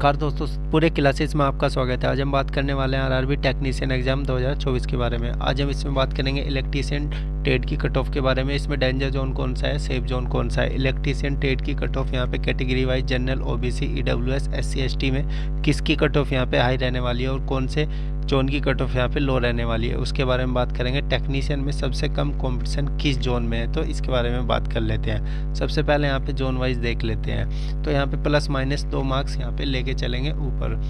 नमस्कार दोस्तों, पूरे क्लासेस में आपका स्वागत है। आज हम बात करने वाले हैं आरआरबी टेक्नीशियन एग्जाम 2024 के बारे में। आज हम इसमें बात करेंगे इलेक्ट्रीशियन टेट की कट ऑफ के बारे में। इसमें डेंजर जोन कौन सा है, सेफ जोन कौन सा है। इलेक्ट्रीशियन टेट की कट ऑफ यहाँ पे category wise general, OBC, EWS, SC, ST में किसकी कट ऑफ यहाँ पे हाई रहने वाली है और कौन से जोन की कट ऑफ यहाँ पे लो रहने वाली है, उसके बारे में बात करेंगे। टेक्नीशियन में सबसे कम कंपटीशन किस जोन में है, तो इसके बारे में बात कर लेते हैं। सबसे पहले यहाँ पे जोन वाइज देख लेते हैं। तो यहाँ पे प्लस माइनस 2 मार्क्स यहाँ पे लेके चलेंगे ऊपर,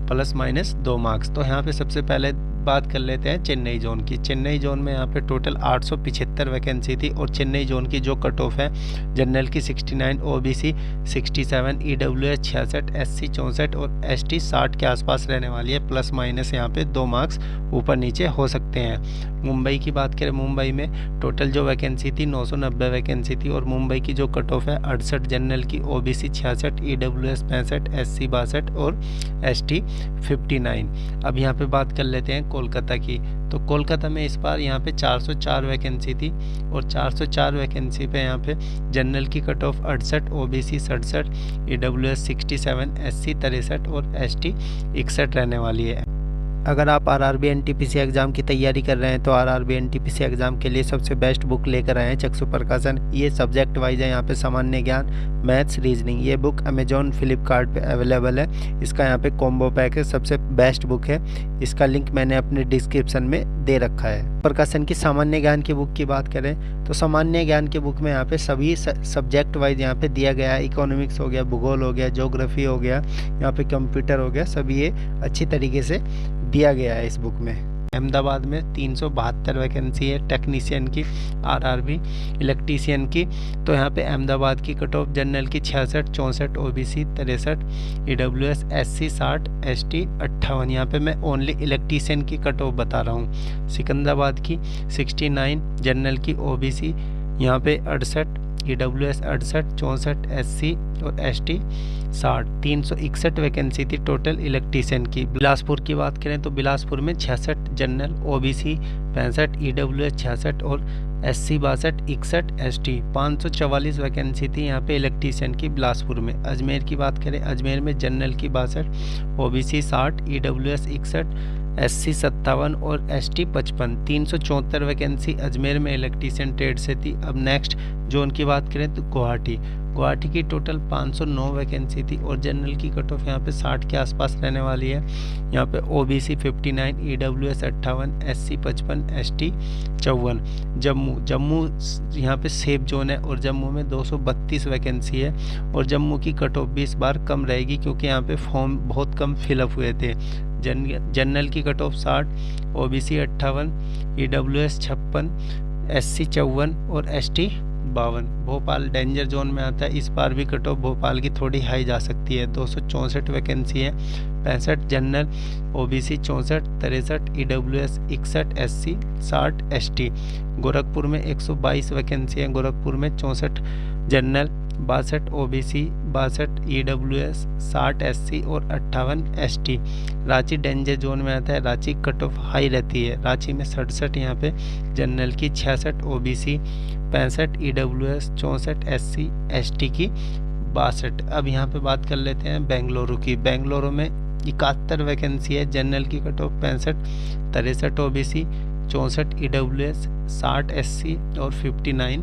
प्लस माइनस 2 मार्क्स। तो यहाँ पे सबसे पहले बात कर लेते हैं चेन्नई जोन की। चेन्नई जोन में यहाँ पे टोटल 875 वैकेंसी थी और चेन्नई जोन की जो कट ऑफ है जनरल की 69, ओबीसी 67, ईडब्ल्यूएस 66, एससी 64 और एसटी 60 के आसपास रहने वाली है। प्लस माइनस यहाँ पे 2 मार्क्स ऊपर नीचे हो सकते हैं। मुंबई की बात करें, मुंबई में टोटल जो वैकेंसी थी 990 वैकेंसी थी और मुंबई की जो कट ऑफ है 68 जनरल की, ओबीसी 66, ईडब्ल्यूएस 65, एससी 62 और एसटी 59। अब यहाँ पे बात कर लेते हैं कोलकाता की। तो कोलकाता में इस बार यहाँ पे 404 वैकेंसी थी और 404 वैकेंसी पे यहाँ पे जनरल की cut off 68, OBC 67, EWS 67, SC 63 और एसटी 61 रहने वाली है। अगर आप आरआरबी एनटीपीसी एग्ज़ाम की तैयारी कर रहे हैं तो आरआरबी एनटीपीसी एग्ज़ाम के लिए सबसे बेस्ट बुक लेकर आए हैं चक्षु प्रकाशन। ये सब्जेक्ट वाइज है, यहाँ पे सामान्य ज्ञान, मैथ्स, रीजनिंग। ये बुक अमेजॉन, फ्लिपकार्ट पे अवेलेबल है। इसका यहाँ पे कॉम्बो पैक है, सबसे बेस्ट बुक है। इसका लिंक मैंने अपने डिस्क्रिप्शन में दे रखा है। प्रकाशन की सामान्य ज्ञान की बुक की बात करें तो सामान्य ज्ञान की बुक में यहाँ पे सभी सब्जेक्ट वाइज यहाँ पे दिया गया है। इकोनॉमिक्स हो गया, भूगोल हो गया, ज्योग्राफी हो गया, यहाँ पे कंप्यूटर हो गया, सभी ये अच्छी तरीके से दिया गया है इस बुक में। अहमदाबाद में 372 वैकेंसी है टेक्नीशियन की, आरआरबी इलेक्ट्रीशियन की। तो यहाँ पे अहमदाबाद की कट ऑफ जनरल की 66, 64, ओबीसी 63, ईडब्ल्यूएस, एससी 60, एसटी 58। यहाँ पे मैं ओनली इलेक्ट्रीशियन की कट ऑफ बता रहा हूँ। सिकंदराबाद की 69 जनरल की, ओबीसी यहाँ पे 68, ईडब्ल्यूएस 68, 64, एससी और एसटी 60। 361 वैकेंसी थी टोटल इलेक्ट्रीशियन की। बिलासपुर की बात करें तो बिलासपुर में 66 जनरल, ओबीसी 65, ईडब्ल्यूएस 66 और एससी 62, 61, एसटी 544 वैकेंसी थी यहाँ पे इलेक्ट्रीशियन की बिलासपुर में। अजमेर की बात करें, अजमेर में जनरल की 62, ओबीसी 60, ईडब्ल्यूएस 61, एससी 57 और एसटी 55। 374 वैकेंसी अजमेर में इलेक्ट्रीशियन ट्रेड से थी। अब नेक्स्ट जोन की बात करें तो गुवाहाटी की टोटल 509 वैकेंसी थी और जनरल की कट ऑफ यहाँ पे 60 के आसपास रहने वाली है। यहाँ पे OBC 59, EWS 58, SC 55, ST 54। Jammu यहाँ पे सेफ जोन है और जम्मू में 232 वैकेंसी है और जम्मू की कट ऑफ भी इस बार कम रहेगी क्योंकि यहाँ पे फॉर्म बहुत कम फिलअप हुए थे। जनरल की cut of 60, OBC 58, EWS 56, SC 54 और एसटी 52। भोपाल डेंजर जोन में आता है। इस बार भी कट ऑफ भोपाल की थोड़ी हाई जा सकती है। 264 वैकेंसी है, 65 general, OBC 64, 63, EWS 61, SC 60, ST. Gorakhpur में 122 वैकेंसी है, गोरखपुर में 64 जनरल, 62 ओबीसी, 62 ईडब्ल्यूएस, 60 एससी और 58 एसटी। रांची डेंजर जोन में आता है। रांची कट ऑफ हाई रहती है। रांची में 67 यहाँ पे जनरल की, 66 ओबीसी, 65 ईडब्ल्यूएस, 64 एससी, एसटी की 62। अब यहाँ पे बात कर लेते हैं बेंगलुरु की। बेंगलुरु में 71 वैकेंसी है, जनरल की cut of 65, 63 OBC, 64 EWS, 60 SC और 59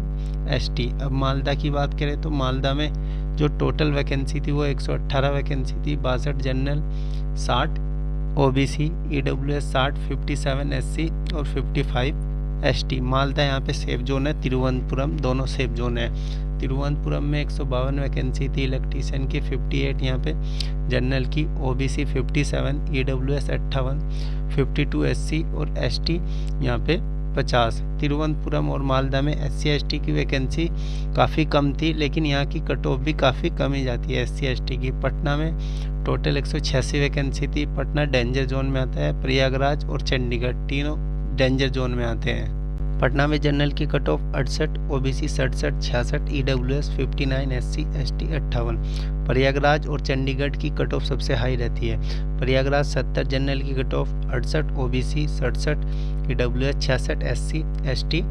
एसटी। अब मालदा की बात करें तो मालदा में जो टोटल वैकेंसी थी वो 118 वैकेंसी थी, 62 जनरल, 60 ओबीसी, ईडब्ल्यूएस 60, 57 एससी और 55 एसटी। मालदा यहाँ पे सेफ जोन है, तिरुवनंतपुरम दोनों सेफ जोन है। तिरुवनंतपुरम में 152 वैकेंसी थी इलेक्ट्रीशियन की, 58 यहाँ पे जनरल की, ओबीसी 57, ईडब्ल्यूएस 58, 52 एससी और एसटी यहाँ पे 50। तिरुवनंतपुरम और मालदा में एससी एसटी की वैकेंसी काफ़ी कम थी लेकिन यहाँ की कट ऑफ भी काफ़ी कम ही जाती है एससी एसटी की। पटना में टोटल 186 वैकेंसी थी। पटना डेंजर जोन में आता है। प्रयागराज और चंडीगढ़ तीनों डेंजर जोन में आते हैं। पटना में जनरल की cut off 68, OBC 67, 66, EWS 59, SC ST 58। Prayagraj और चंडीगढ़ की कट ऑफ सबसे हाई रहती है। प्रयागराज 70 जनरल की cut off, 68 OBC 67, EWS 66, SC ST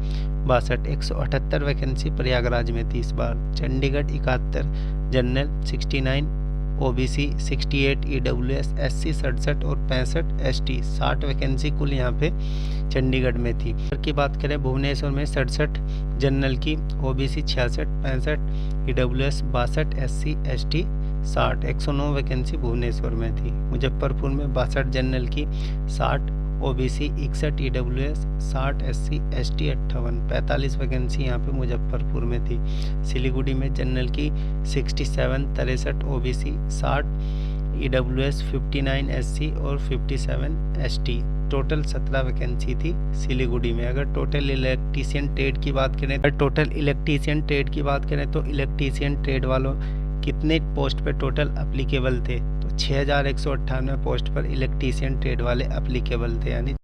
62। 178 vacancy Prayagraj में थी इस बार। चंडीगढ़ 71 जनरल, 69 OBC 68, EWS 80, 67 और 65 ST 60 वैकेंसी कुल यहाँ पे चंडीगढ़ में थी। की बात करें भुवनेश्वर में 67 जनरल की, OBC 66, 65, EWS 62, SC ST 60 109 vacancy Bhubaneswar में थी। मुजफ्फरपुर में 62 जनरल की, 60 OBC 61, EWS 60, SC ST 58 45 vacancy यहाँ पे मुजफ्फरपुर में थी। सिलीगुड़ी में जनरल की 67, 63 OBC 60, EWS 59, SC और 57 ST टोटल 17 वैकेंसी थी सिलीगुड़ी में। अगर टोटल इलेक्ट्रीशियन ट्रेड की बात करें तो इलेक्ट्रीशियन ट्रेड वालों कितने पोस्ट पे टोटल अप्लीकेबल थे, तो 6198 पोस्ट पर इलेक्ट्रीशियन ट्रेड वाले अप्लीकेबल थे, यानी